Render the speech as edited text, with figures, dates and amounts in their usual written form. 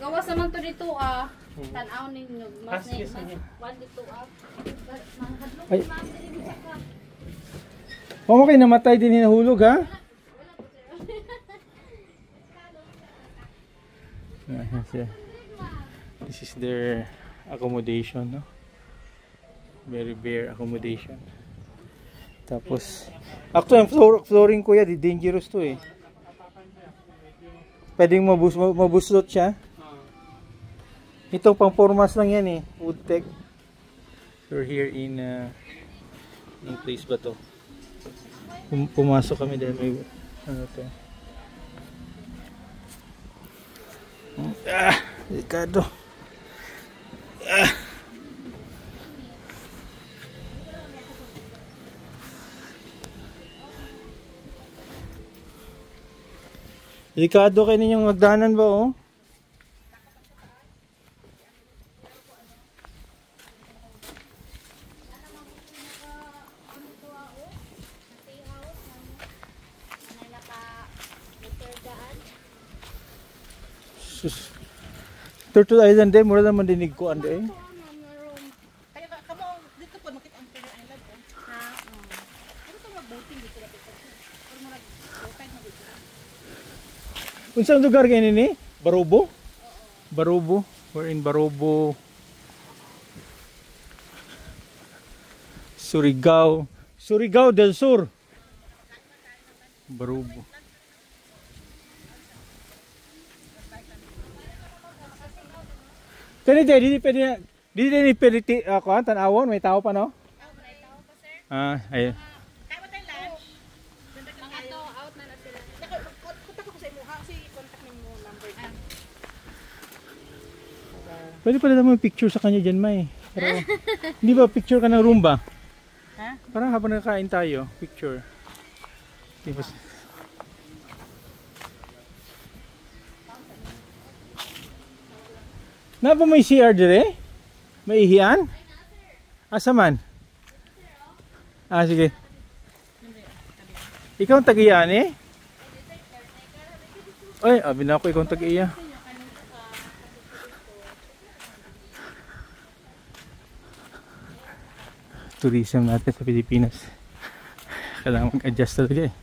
Gawas naman to dito ah. Tanaw ninyo. Mas one dito ah. Ay. Pamo kayo namatay din hinahulog ha? This is their accommodation, no? Very bare accommodation. Tapos, actually, ang flooring kuya, dangerous to eh. Pwedeng mabuslot siya. Ito pang formas lang yan eh, Woodtech. We're here in place ba to? Pumasok kami dahil may ano to. Delikado. Delikado kayo ninyong magdahanan ba oh? Sus. Turtle Island din, mura naman dinig ko ande eh. Kaya kamo dito po makita ang Turtle Island oh. Ha. Ano to mag-boating dito dapat. Or mura boatay mo dito. Unsang lugar kayo nini? Barobo? Barobo. We're in Barobo. Surigao. Surigao del Sur. Barobo. Kanito, dito pwede tanawon, may tao pa no? May tao pa sir? Ayun. Kaya mo tayo lunch. Mga to out na na sila. Kontak ko sa imo ha kasi i-contact mo number na. Pwede pala naman picture sa kanya dyan, May. Pero, hindi ba picture ka ng room ba? Ha? Parang habang nakain tayo, picture. Di ba? Na ba may CR dire? May ihian? Asa man? Sige. Ikaw ang tag-iyan eh? Ay, abi na ako ikaw ang tag-iya. Tourism natin sa Pilipinas. Kailangan mag-adjust talaga eh.